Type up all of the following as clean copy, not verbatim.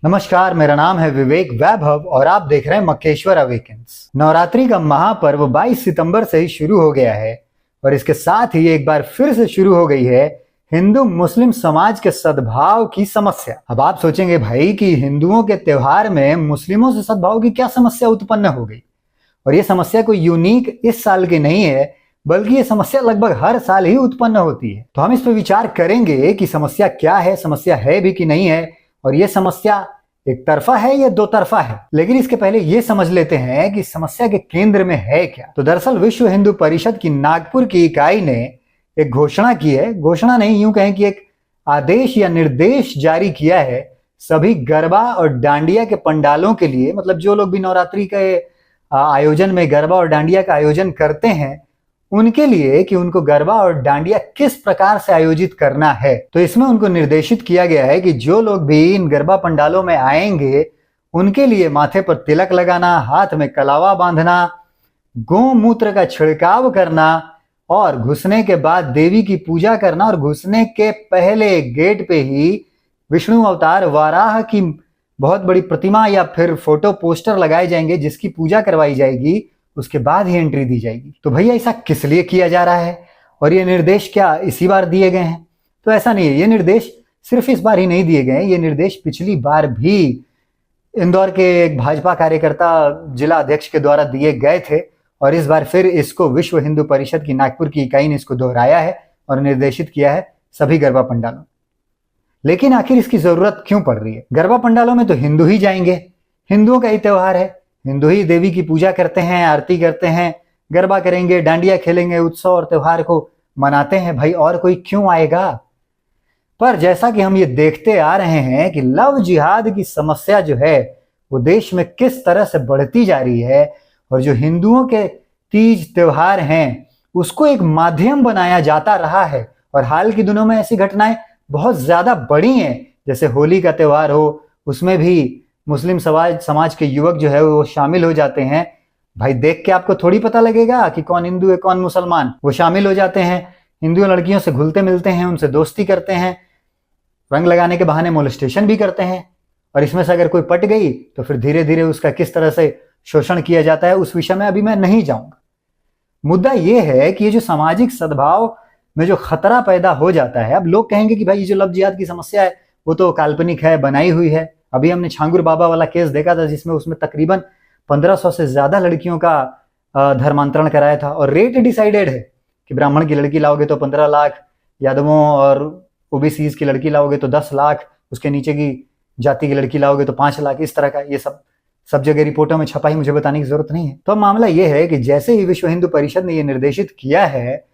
नमस्कार, मेरा नाम है विवेक वैभव और आप देख रहे हैं मक्केश्वर अवेकन्स। नवरात्रि का महापर्व 22 सितंबर से ही शुरू हो गया है और इसके साथ ही एक बार फिर से शुरू हो गई है हिंदू मुस्लिम समाज के सद्भाव की समस्या। अब आप सोचेंगे भाई कि हिंदुओं के त्योहार में मुस्लिमों से सद्भाव की क्या समस्या उत्पन्न हो गई। और ये समस्या कोई यूनिक इस साल की नहीं है, बल्कि ये समस्या लगभग हर साल ही उत्पन्न होती है। तो हम इस पर विचार करेंगे कि समस्या क्या है, समस्या है भी कि नहीं है, और ये समस्या एक तरफा है या दो तरफा है। लेकिन इसके पहले ये समझ लेते हैं कि समस्या के केंद्र में है क्या। तो दरअसल विश्व हिंदू परिषद की नागपुर की इकाई ने एक घोषणा की है, घोषणा नहीं यूं कहें कि एक आदेश या निर्देश जारी किया है सभी गरबा और डांडिया के पंडालों के लिए। मतलब जो लोग भी नवरात्रि के आयोजन में गरबा और डांडिया का आयोजन करते हैं उनके लिए कि उनको गरबा और डांडिया किस प्रकार से आयोजित करना है। तो इसमें उनको निर्देशित किया गया है कि जो लोग भी इन गरबा पंडालों में आएंगे उनके लिए माथे पर तिलक लगाना, हाथ में कलावा बांधना, गोमूत्र का छिड़काव करना और घुसने के बाद देवी की पूजा करना, और घुसने के पहले गेट पे ही विष्णु अवतार वाराह की बहुत बड़ी प्रतिमा या फिर फोटो पोस्टर लगाए जाएंगे जिसकी पूजा करवाई जाएगी, उसके बाद ही एंट्री दी जाएगी। तो भैया ऐसा किस लिए किया जा रहा है और ये निर्देश क्या इसी बार दिए गए हैं? तो ऐसा नहीं है, ये निर्देश सिर्फ इस बार ही नहीं दिए गए हैं, ये निर्देश पिछली बार भी इंदौर के एक भाजपा कार्यकर्ता जिला अध्यक्ष के द्वारा दिए गए थे और इस बार फिर इसको विश्व हिंदू परिषद की नागपुर की इकाई ने इसको दोहराया है और निर्देशित किया है सभी गरबा पंडालों। लेकिन आखिर इसकी जरूरत क्यों पड़ रही है? गरबा पंडालों में तो हिंदू ही जाएंगे, हिंदुओं का ही त्योहार है, हिंदू ही देवी की पूजा करते हैं, आरती करते हैं, गरबा करेंगे, डांडिया खेलेंगे, उत्सव और त्योहार को मनाते हैं, भाई और कोई क्यों आएगा? पर जैसा कि हम ये देखते आ रहे हैं कि लव जिहाद की समस्या जो है वो देश में किस तरह से बढ़ती जा रही है और जो हिंदुओं के तीज त्योहार हैं उसको एक माध्यम बनाया जाता रहा है। और हाल के दिनों में ऐसी घटनाएं बहुत ज्यादा बढ़ी हैं, जैसे होली का त्योहार हो, उसमें भी मुस्लिम समाज के युवक जो है वो शामिल हो जाते हैं। भाई देख के आपको थोड़ी पता लगेगा कि कौन हिंदू है कौन मुसलमान। वो शामिल हो जाते हैं, हिंदू लड़कियों से घुलते मिलते हैं, उनसे दोस्ती करते हैं, रंग लगाने के बहाने मोलेस्टेशन भी करते हैं। और इसमें से अगर कोई पट गई तो फिर धीरे धीरे उसका किस तरह से शोषण किया जाता है उस विषय में अभी मैं नहीं जाऊंगा। मुद्दा ये है कि ये जो सामाजिक सद्भाव में जो खतरा पैदा हो जाता है, अब लोग कहेंगे कि भाई ये जो लव जिहाद की समस्या है वो तो काल्पनिक है, बनाई हुई है। अभी हमने छांगुर बाबा वाला केस देखा था जिसमें उसमें तकरीबन 1500 से ज्यादा लड़कियों का धर्मांतरण कराया था और रेट डिसाइडेड है कि ब्राह्मण की लड़की लाओगे तो 15 लाख, यादवों और ओबीसीज की लड़की लाओगे तो 10 लाख, उसके नीचे की जाति की लड़की लाओगे तो 5 लाख। इस तरह का ये सब जगह रिपोर्टों में छपा ही, मुझे बताने की जरूरत नहीं है। तो मामला ये है कि जैसे ही विश्व हिंदू परिषद ने ये निर्देशित किया है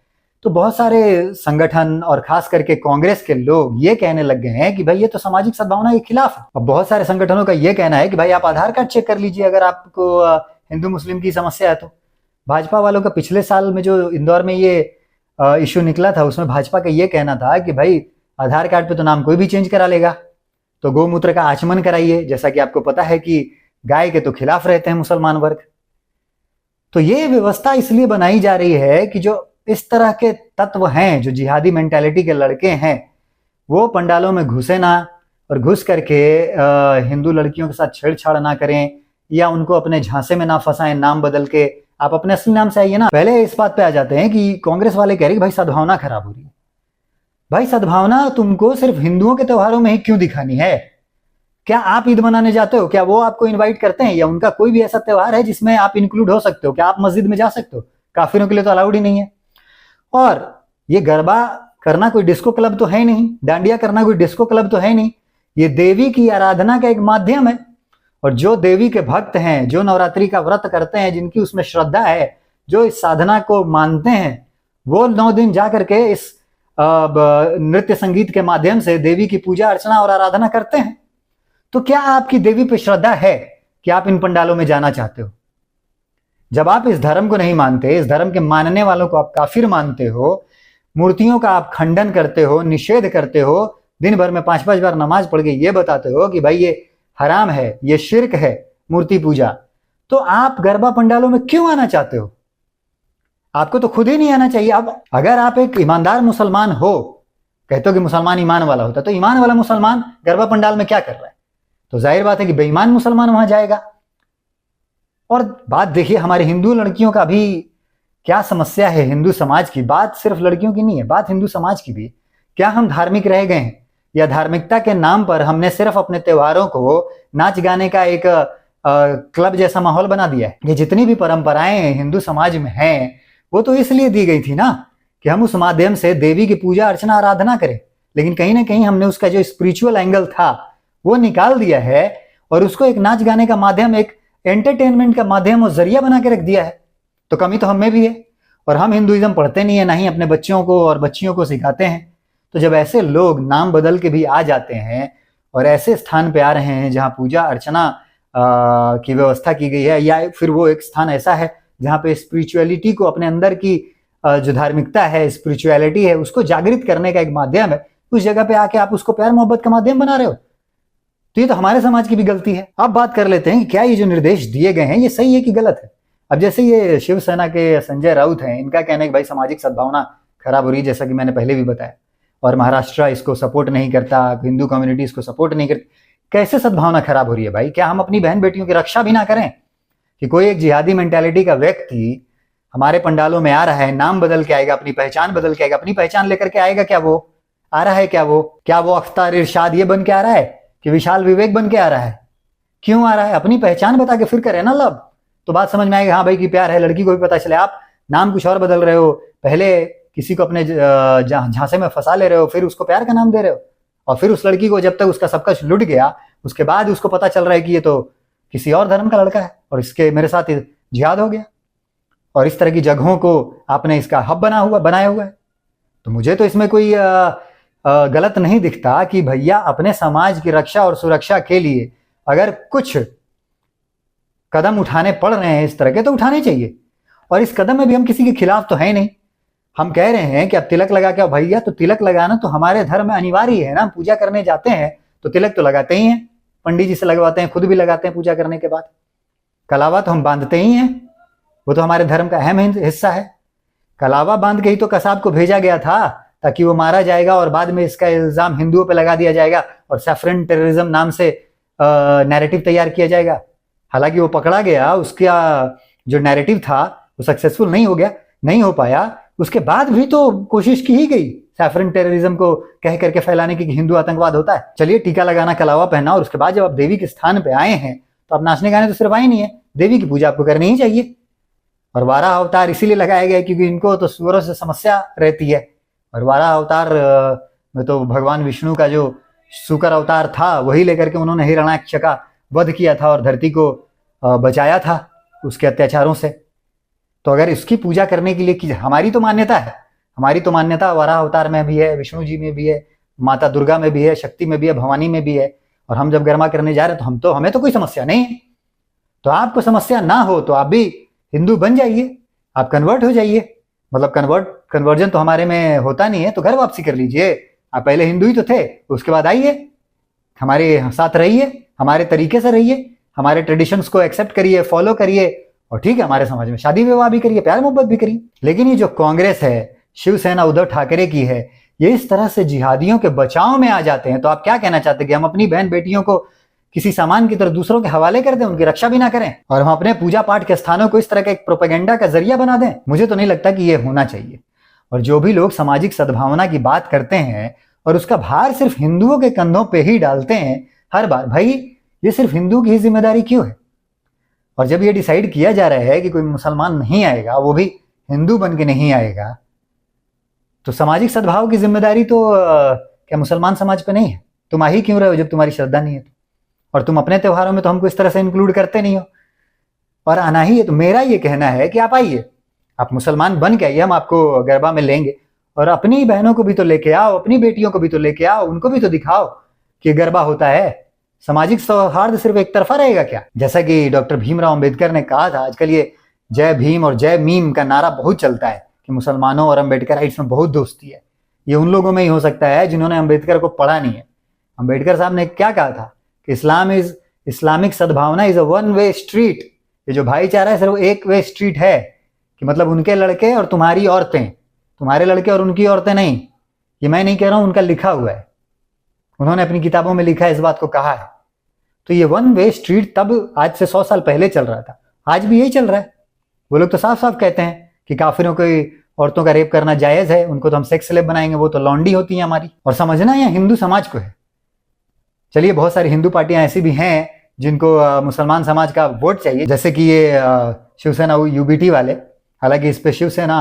तो बहुत सारे संगठन और खास करके कांग्रेस के लोग ये कहने लग गए हैं कि भाई ये तो सामाजिक सद्भावना के खिलाफ है। अब बहुत सारे संगठनों का ये कहना है कि भाई आप आधार कार्ड चेक कर लीजिए अगर आपको हिंदू मुस्लिम की समस्या है तो। भाजपा वालों का पिछले साल में जो इंदौर में ये इश्यू निकला था उसमें भाजपा का ये कहना था कि भाई आधार कार्ड पे तो नाम कोई भी चेंज करा लेगा, तो गोमूत्र का आचमन कराइए। जैसा कि आपको पता है कि गाय के तो खिलाफ रहते हैं मुसलमान वर्ग। तो ये व्यवस्था इसलिए बनाई जा रही है कि जो इस तरह के तत्व हैं, जो जिहादी मेंटालिटी के लड़के हैं, वो पंडालों में घुसे ना और घुस करके हिंदू लड़कियों के साथ छेड़छाड़ ना करें या उनको अपने झांसे में ना फंसाएं, नाम बदल के आप अपने असली नाम से आइए ना। पहले इस बात पे आ जाते हैं कि कांग्रेस वाले कह रहे कि भाई सद्भावना खराब हो रही है। भाई सद्भावना तुमको सिर्फ हिंदुओं के त्योहारों में ही क्यों दिखानी है? क्या आप ईद मनाने जाते हो? क्या वो आपको इन्वाइट करते हैं? या उनका कोई भी ऐसा त्योहार है जिसमें आप इंक्लूड हो सकते हो? क्या आप मस्जिद में जा सकते हो? काफिरों के लिए तो अलाउड ही नहीं है। और ये गरबा करना कोई डिस्को क्लब तो है नहीं, डांडिया करना कोई डिस्को क्लब तो है नहीं, ये देवी की आराधना का एक माध्यम है। और जो देवी के भक्त हैं, जो नवरात्रि का व्रत करते हैं, जिनकी उसमें श्रद्धा है, जो इस साधना को मानते हैं, वो 9 दिन जा करके इस नृत्य संगीत के माध्यम से देवी की पूजा अर्चना और आराधना करते हैं। तो क्या आपकी देवी पे श्रद्धा है कि आप इन पंडालों में जाना चाहते हो? जब आप इस धर्म को नहीं मानते, इस धर्म के मानने वालों को आप काफिर मानते हो, मूर्तियों का आप खंडन करते हो, निषेध करते हो, दिन भर में 5-5 बार नमाज पढ़ के ये बताते हो कि भाई ये हराम है, ये शिर्क है मूर्ति पूजा, तो आप गरबा पंडालों में क्यों आना चाहते हो? आपको तो खुद ही नहीं आना चाहिए। अब अगर आप एक ईमानदार मुसलमान हो, कहते हो कि मुसलमान ईमान वाला होता है, तो ईमान वाला मुसलमान गरबा पंडाल में क्या कर रहा है? तो जाहिर बात है कि बेईमान मुसलमान वहां जाएगा। और बात देखिए, हमारे हिंदू लड़कियों का भी क्या समस्या है। हिंदू समाज की बात सिर्फ लड़कियों की नहीं है, बात हिंदू समाज की भी। क्या हम धार्मिक रह गए हैं, या धार्मिकता के नाम पर हमने सिर्फ अपने त्योहारों को नाच गाने का एक क्लब जैसा माहौल बना दिया है। ये जितनी भी परंपराएं हिंदू समाज में हैं, वो तो इसलिए दी गई थी ना कि हम उस माध्यम से देवी की पूजा अर्चना आराधना करें। लेकिन कहीं ना कहीं हमने उसका जो स्पिरिचुअल एंगल था वो निकाल दिया है और उसको एक नाच गाने का माध्यम, एक एंटरटेनमेंट का माध्यम और जरिया बना के रख दिया है। तो कमी तो हमें भी है, और हम हिंदुइज्म पढ़ते नहीं है, ना ही अपने बच्चों को और बच्चियों को सिखाते हैं। तो जब ऐसे लोग नाम बदल के भी आ जाते हैं और ऐसे स्थान पे आ रहे हैं जहाँ पूजा अर्चना की व्यवस्था की गई है, या फिर वो एक स्थान ऐसा है जहाँ पे स्पिरिचुअलिटी को, अपने अंदर की जो धार्मिकता है, स्पिरिचुअलिटी है, उसको जागृत करने का एक माध्यम है, उस जगह पे आके आप उसको प्यार मोहब्बत का माध्यम बना रहे हो। तो ये तो हमारे समाज की भी गलती है। अब बात कर लेते हैं कि क्या ये जो निर्देश दिए गए हैं ये सही है कि गलत है। अब जैसे ये शिवसेना के संजय राउत हैं, इनका कहना है कि भाई सामाजिक सद्भावना खराब हो रही है, जैसा कि मैंने पहले भी बताया, और महाराष्ट्र इसको सपोर्ट नहीं करता, हिंदू कम्युनिटी इसको सपोर्ट नहीं करती। कैसे सद्भावना खराब हो रही है भाई? क्या हम अपनी बहन बेटियों की रक्षा भी ना करें? कि कोई एक जिहादी मेंटालिटी का व्यक्ति हमारे पंडालों में आ रहा है, नाम बदल के आएगा, अपनी पहचान बदल के आएगा, अपनी पहचान लेकर के आएगा क्या? वो आ रहा है क्या? वो अख्तार इरशाद ये बन के आ रहा है कि विशाल विवेक बन के आ रहा है? क्यों आ रहा है? अपनी पहचान बता के फिर करे ना लब, तो बात समझ में आएगी। हाँ भाई कि प्यार है, लड़की को भी पता चले। आप नाम कुछ और बदल रहे हो, पहले किसी को अपने झांसे में फंसा ले रहे हो, फिर उसको प्यार का नाम दे रहे हो, और फिर उस लड़की को जब तक उसका सब कुछ लुट गया उसके बाद उसको पता चल रहा है कि ये तो किसी और धर्म का लड़का है और इसके मेरे साथ जिहाद हो गया। और इस तरह की जगहों को आपने इसका हब बनाया हुआ है। तो मुझे तो इसमें कोई गलत नहीं दिखता कि भैया अपने समाज की रक्षा और सुरक्षा के लिए अगर कुछ कदम उठाने पड़ रहे हैं इस तरह के, तो उठाने चाहिए। और इस कदम में भी हम किसी के खिलाफ तो है नहीं। हम कह रहे हैं कि अब तिलक लगा के, भैया तो तिलक लगाना तो हमारे धर्म में अनिवार्य है ना। पूजा करने जाते हैं तो तिलक तो लगाते ही हैं, पंडित जी से लगवाते हैं, खुद भी लगाते हैं पूजा करने के बाद। कलावा तो हम बांधते ही हैं, वो तो हमारे धर्म का अहम हिस्सा है। कलावा बांध के ही तो कसाब को भेजा गया था ताकि वो मारा जाएगा और बाद में इसका इल्जाम हिंदुओं पे लगा दिया जाएगा और सैफरन टेररिज्म नाम से नैरेटिव तैयार किया जाएगा। हालांकि वो पकड़ा गया, उसका जो नैरेटिव था वो सक्सेसफुल नहीं हो पाया। उसके बाद भी तो कोशिश की ही गई सैफरन टेररिज्म को कह करके फैलाने की कि हिंदू आतंकवाद होता है। चलिए टीका लगाना, कलावा पहना, और उसके बाद जब आप देवी के स्थान पे आए हैं तो आप नाचने गाने तो सिर्फ आए नहीं है, देवी की पूजा आपको करनी ही चाहिए। और 12 अवतार इसीलिए लगाया गया क्योंकि इनको तो सुअरों से समस्या रहती है। और 12 अवतार में तो भगवान विष्णु का जो शुकर अवतार था वही लेकर के उन्होंने हिरण्याक्ष का वध किया था और धरती को बचाया था उसके अत्याचारों से। तो अगर इसकी पूजा करने के लिए की हमारी तो मान्यता है, हमारी तो मान्यता 12 अवतार में भी है, विष्णु जी में भी है, माता दुर्गा में भी है, शक्ति में भी है, भवानी में भी है। और हम जब गरमा करने जा रहे हैं तो हमें तो कोई समस्या नहीं है। तो आपको समस्या ना हो तो आप भी हिंदू बन जाइए, आप कन्वर्ट हो जाइए। मतलब कन्वर्जन तो हमारे में होता नहीं है, तो घर वापसी कर लीजिए। आप पहले हिंदू ही तो थे, उसके बाद आइए, हमारे साथ रहिए, हमारे तरीके से रहिए, हमारे ट्रेडिशंस को एक्सेप्ट करिए, फॉलो करिए, और ठीक है हमारे समाज में शादी विवाह भी करिए, प्यार मोहब्बत भी करिए। लेकिन ये जो कांग्रेस है, शिवसेना उद्धव ठाकरे की है, ये इस तरह से जिहादियों के बचाव में आ जाते हैं। तो आप क्या कहना चाहते हैं कि हम अपनी बहन बेटियों को किसी सामान की तरह दूसरों के हवाले कर दें, उनकी रक्षा भी ना करें, और हम अपने पूजा पाठ के स्थानों को इस तरह का एक प्रोपेगेंडा का जरिया बना दें? मुझे तो नहीं लगता कि ये होना चाहिए। और जो भी लोग सामाजिक सद्भावना की बात करते हैं और उसका भार सिर्फ हिंदुओं के कंधों पे ही डालते हैं हर बार, भाई ये सिर्फ हिंदू की ही जिम्मेदारी क्यों है? और जब ये डिसाइड किया जा रहा है कि कोई मुसलमान नहीं आएगा, वो भी हिंदू बन के नहीं आएगा, तो सामाजिक सद्भाव की जिम्मेदारी तो क्या मुसलमान समाज पे नहीं है? तुम आ ही क्यों रहे हो जब तुम्हारी श्रद्धा नहीं है? और तुम अपने त्योहारों में तो हमको इस तरह से इंक्लूड करते नहीं हो, और आना ही है। तो मेरा ये कहना है कि आप आइए, आप मुसलमान बन के आइए, हम आपको गरबा में लेंगे। और अपनी बहनों को भी तो लेके आओ, अपनी बेटियों को भी तो लेके आओ, उनको भी तो दिखाओ कि गरबा होता है। सामाजिक सौहार्द सिर्फ एक तरफा रहेगा क्या? जैसा कि डॉक्टर भीमराव अंबेडकर ने कहा था, आजकल ये जय भीम और जय मीम का नारा बहुत चलता है कि मुसलमानों और अम्बेडकराइट्स में बहुत दोस्ती है। ये उन लोगों में ही हो सकता है जिन्होंने अम्बेडकर को पढ़ा नहीं है। अम्बेडकर साहब ने क्या कहा था कि इस्लामिक सद्भावना is a one way street. ये जो भाईचारा है सिर्फ एक वे स्ट्रीट है, कि मतलब उनके लड़के और तुम्हारी औरतें, तुम्हारे लड़के और उनकी औरतें नहीं। ये मैं नहीं कह रहा हूं, उनका लिखा हुआ है, उन्होंने अपनी किताबों में लिखा है, इस बात को कहा है। तो ये वन वे स्ट्रीट तब आज से 100 साल पहले चल रहा था, आज भी यही चल रहा है। वो लोग तो साफ साफ कहते हैं कि काफिरों को औरतों का रेप करना जायज है, उनको तो हम सेक्स स्लेव बनाएंगे, वो तो लौंडी होती है हमारी। और समझना यह हिंदू समाज को है। चलिए, बहुत सारी हिंदू पार्टियां ऐसी भी हैं जिनको मुसलमान समाज का वोट चाहिए, जैसे कि ये शिवसेना यूबीटी वाले। हालांकि इस पे शिवसेना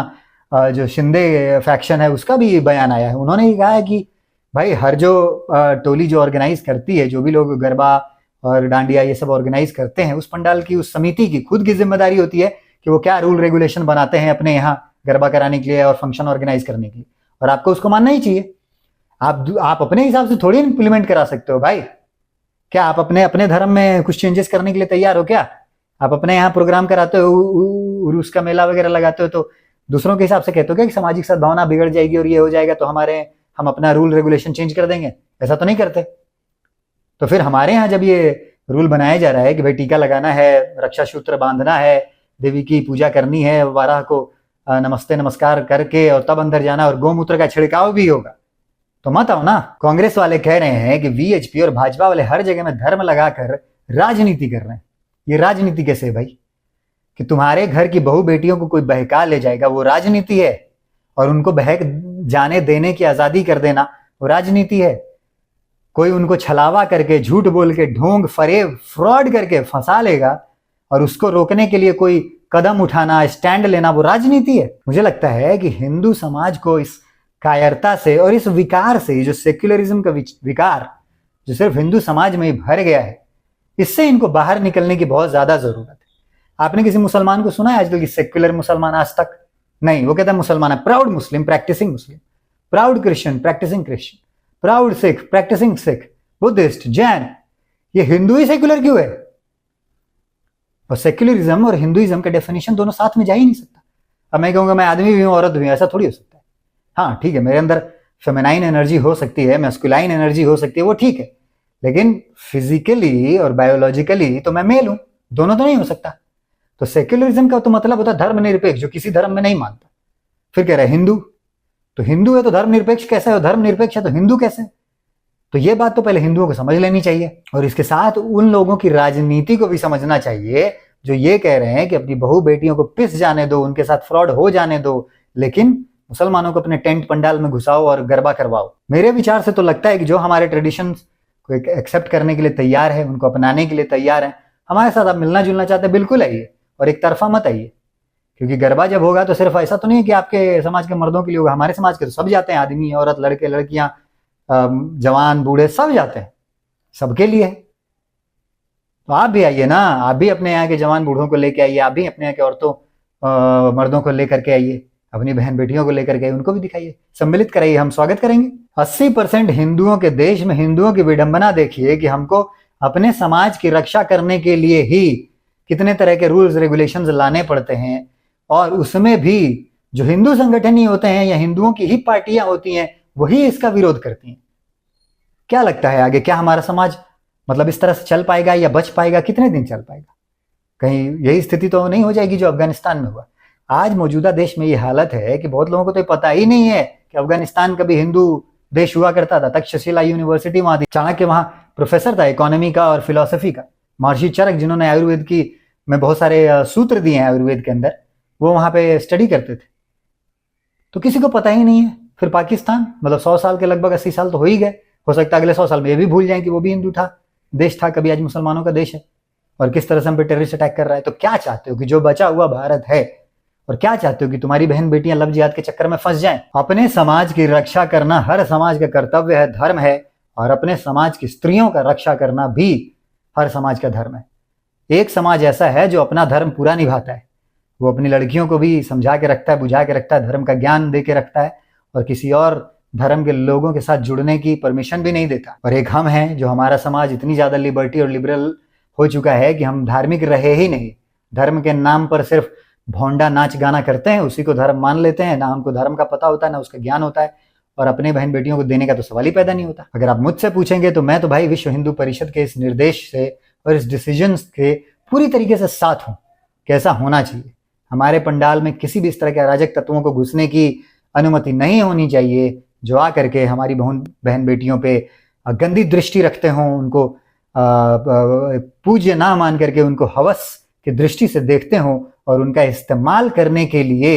जो शिंदे फैक्शन है उसका भी बयान आया है। उन्होंने ही कहा है कि भाई हर जो टोली जो ऑर्गेनाइज करती है, जो भी लोग गरबा और डांडिया ये सब ऑर्गेनाइज करते हैं, उस पंडाल की, उस समिति की खुद की जिम्मेदारी होती है कि वो क्या रूल रेगुलेशन बनाते हैं अपने यहाँ गरबा कराने के लिए और फंक्शन ऑर्गेनाइज करने के लिए, और आपको उसको मानना ही चाहिए। आप अपने हिसाब से थोड़ी इंप्लीमेंट करा सकते हो भाई। क्या आप अपने धर्म में कुछ चेंजेस करने के लिए तैयार हो क्या? आप अपने यहाँ प्रोग्राम कराते हो, उर्स का मेला वगैरह लगाते हो, तो दूसरों के हिसाब से कहते हो क्या कि सामाजिक सद्भावना बिगड़ जाएगी और ये हो जाएगा तो हम अपना रूल रेगुलेशन चेंज कर देंगे? ऐसा तो नहीं करते। तो फिर हमारे यहाँ जब ये रूल बनाया जा रहा है कि भाई टीका लगाना है, रक्षा सूत्र बांधना है, देवी की पूजा करनी है, वाराह को नमस्ते नमस्कार करके और तब अंदर जाना, और गोमूत्र का छिड़काव भी होगा, तो मत आओ ना। कांग्रेस वाले कह रहे हैं कि वीएचपी और भाजपा वाले हर जगह में धर्म लगाकर राजनीति कर रहे हैं। ये राजनीति कैसे है भाई? कि तुम्हारे घर की बहू बेटियों को कोई बहका ले जाएगा, वो राजनीति है? और उनको बहक जाने देने की आजादी कर देना, वो राजनीति है? कोई उनको छलावा करके, झूठ बोल के, ढोंग फरेब फ्रॉड करके फंसा लेगा और उसको रोकने के लिए कोई कदम उठाना, स्टैंड लेना, वो राजनीति है? मुझे लगता है कि हिंदू समाज को इस कायरता से और इस विकार से, जो सेक्युलरिज्म का विकार जो सिर्फ हिंदू समाज में ही भर गया है, इससे इनको बाहर निकलने की बहुत ज्यादा जरूरत है। आपने किसी मुसलमान को सुना है आजकल की सेक्युलर मुसलमान? आज तक नहीं। वो कहता है मुसलमान है, proud Muslim practising Muslim, proud Christian practising Christian, proud Sikh practising Sikh, Buddhist, Jain. ये हिंदू ही सेक्युलर क्यों है? और सेक्युलरिज्म और हिंदुइज्म का डेफिनेशन दोनों साथ में जा ही नहीं सकता। अब मैं कहूंगा मैं आदमी भी हूं, औरत भी हूं, ऐसा थोड़ी हो सकता है। हाँ ठीक है, मेरे अंदर फेमिनाइन एनर्जी हो सकती है, मैस्कुलाइन एनर्जी हो सकती है, वो ठीक है, लेकिन फिजिकली और बायोलॉजिकली तो मैं मेल हूं, दोनों तो नहीं हो सकता। तो सेक्युलरिज्म का तो मतलब होता है धर्मनिरपेक्ष, जो किसी धर्म में नहीं मानता। फिर कह रहे हिंदू, तो हिंदू है तो धर्मनिरपेक्ष कैसे है? धर्मनिरपेक्ष है तो हिंदू कैसे? तो ये बात तो पहले हिंदुओं को समझ लेनी चाहिए, और इसके साथ उन लोगों की राजनीति को भी समझना चाहिए जो ये कह रहे हैं कि अपनी बहू बेटियों को पिस जाने दो, उनके साथ फ्रॉड हो जाने दो, लेकिन मुसलमानों को अपने टेंट पंडाल में घुसाओ और गरबा करवाओ। मेरे विचार से तो लगता है कि जो हमारे ट्रेडिशन को एक्सेप्ट करने के लिए तैयार है, उनको अपनाने के लिए तैयार है, हमारे साथ आप मिलना जुलना चाहते हैं, बिल्कुल आइए, और एक तरफा मत आइए। क्योंकि गरबा जब होगा तो सिर्फ ऐसा तो नहीं है कि आपके समाज के मर्दों के लिए होगा, हमारे समाज के तो सब जाते हैं, आदमी औरत लड़के लड़कियां जवान बूढ़े सब जाते हैं, सबके लिए है। तो आप भी आइए ना, आप भी अपने यहाँ के जवान बूढ़ों को लेके आइए, आप भी अपने यहाँ के औरतों मर्दों को लेकर के आइए, अपनी बहन बेटियों को लेकर के, उनको भी दिखाइए, सम्मिलित कराइए, हम स्वागत करेंगे। 80% हिंदुओं के देश में हिंदुओं की विडंबना देखिए कि हमको अपने समाज की रक्षा करने के लिए ही कितने तरह के रूल्स रेगुलेशंस लाने पड़ते हैं, और उसमें भी जो हिंदू संगठन ही होते हैं या हिंदुओं की ही पार्टियां होती हैं वही इसका विरोध करती हैं। क्या लगता है आगे क्या हमारा समाज मतलब इस तरह से चल पाएगा या बच पाएगा? कितने दिन चल पाएगा? कहीं यही स्थिति तो नहीं हो जाएगी जो अफगानिस्तान में हुआ? आज मौजूदा देश में ये हालत है कि बहुत लोगों को तो पता ही नहीं है कि अफगानिस्तान कभी हिंदू देश हुआ करता था। तक्षशिला यूनिवर्सिटी वहां थी, चाणक्य वहां प्रोफेसर था इकोनॉमी का और फिलोसफी का। महर्षि चरक जिन्होंने आयुर्वेद की में बहुत सारे सूत्र दिए हैं आयुर्वेद के अंदर, वो वहां पे स्टडी करते थे, तो किसी को पता ही नहीं है। फिर पाकिस्तान मतलब 100 साल के लगभग 80 साल तो हो ही गए, हो सकता है अगले 100 साल में ये भी भूल जाएं कि वो भी हिंदू था, देश था कभी, आज मुसलमानों का देश है, और किस तरह से हम पे टेररिस्ट अटैक कर रहा है। तो क्या चाहते हो कि जो बचा हुआ भारत है, और क्या चाहते हो कि तुम्हारी बहन बेटियां लव जिहाद के चक्कर में फंस जाएं? अपने समाज की रक्षा करना हर समाज का कर्तव्य है, धर्म है, और अपने समाज की स्त्रियों का रक्षा करना भी हर समाज का धर्म है। एक समाज ऐसा है जो अपना धर्म पूरा निभाता है, वो अपनी लड़कियों को भी समझा के रखता है, बुझा के रखता है, धर्म का ज्ञान दे के रखता है, और किसी और धर्म के लोगों के साथ जुड़ने की परमिशन भी नहीं देता। और एक हम हैं जो हमारा समाज इतनी ज्यादा लिबर्टी और लिबरल हो चुका है कि हम धार्मिक रहे ही नहीं, धर्म के नाम पर सिर्फ भोंडा नाच गाना करते हैं, उसी को धर्म मान लेते हैं, ना हमको धर्म का पता होता है ना उसका ज्ञान होता है, और अपने बहन बेटियों को देने का तो सवाल ही पैदा नहीं होता। अगर आप मुझसे पूछेंगे तो मैं तो भाई विश्व हिंदू परिषद के इस निर्देश से और इस डिसीजन के पूरी तरीके से साथ हूँ। कैसा होना चाहिए, हमारे पंडाल में किसी भी इस तरह के अराजक तत्वों को घुसने की अनुमति नहीं होनी चाहिए, जो आ करके हमारी बहन बेटियों पे गंदी दृष्टि रखते हों, उनको पूज्य ना मान करके उनको हवस की दृष्टि से देखते हो और उनका इस्तेमाल करने के लिए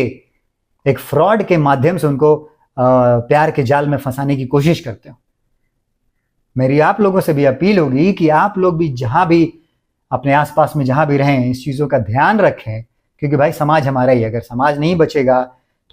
एक फ्रॉड के माध्यम से उनको प्यार के जाल में फंसाने की कोशिश करते हो। मेरी आप लोगों से भी अपील होगी कि आप लोग भी जहां भी अपने आसपास में जहां भी रहें इस चीज़ों का ध्यान रखें, क्योंकि भाई समाज हमारा ही है। अगर समाज नहीं बचेगा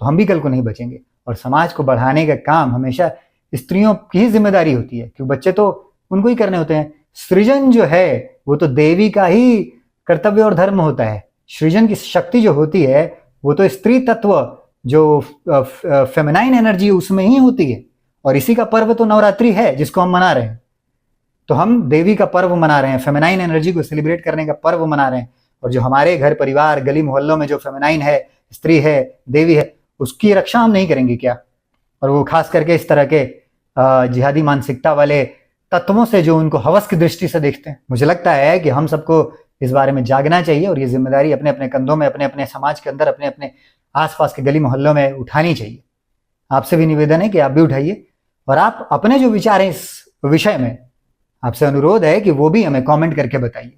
तो हम भी कल को नहीं बचेंगे। और समाज को बढ़ाने का काम हमेशा स्त्रियों की ही जिम्मेदारी होती है, क्योंकि बच्चे तो उनको ही करने होते हैं। सृजन जो है वो तो देवी का ही कर्तव्य और धर्म होता है। सृजन की शक्ति जो होती है वो तो स्त्री तत्व जो फेमिनाइन एनर्जी उसमें ही होती है। और इसी का पर्व तो नवरात्रि है जिसको हम मना रहे हैं। तो हम देवी का पर्व मना रहे हैं, फेमिनाइन एनर्जी को सेलिब्रेट करने का पर्व मना रहे हैं। और जो हमारे घर परिवार गली मोहल्लों में जो फेमिनाइन है, स्त्री है, देवी है, उसकी रक्षा हम नहीं करेंगे क्या? और वो खास करके इस तरह के जिहादी मानसिकता वाले तत्वों से जो उनको हवस की दृष्टि से देखते हैं। मुझे लगता है कि हम सबको इस बारे में जागना चाहिए और ये जिम्मेदारी अपने अपने कंधों में, अपने अपने समाज के अंदर, अपने अपने आसपास के गली मोहल्लों में उठानी चाहिए। आपसे भी निवेदन है कि आप भी उठाइए और आप अपने जो विचार हैं इस विषय में, आपसे अनुरोध है कि वो भी हमें कमेंट करके बताइए।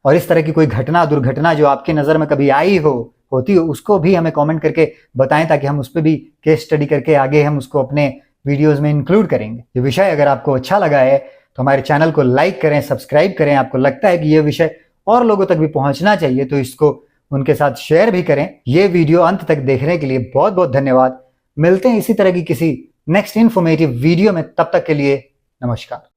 और इस तरह की कोई घटना, दुर्घटना जो आपकी नज़र में कभी आई होती हो, उसको भी हमें कमेंट करके बताएं, ताकि हम उस पर भी केस स्टडी करके आगे हम उसको अपने वीडियोस में इंक्लूड करेंगे। ये विषय अगर आपको अच्छा लगा है तो हमारे चैनल को लाइक करें, सब्सक्राइब करें। आपको लगता है कि ये विषय और लोगों तक भी पहुंचना चाहिए तो इसको उनके साथ शेयर भी करें। ये वीडियो अंत तक देखने के लिए बहुत बहुत धन्यवाद। मिलते हैं इसी तरह की किसी नेक्स्ट इन्फॉर्मेटिव वीडियो में, तब तक के लिए नमस्कार।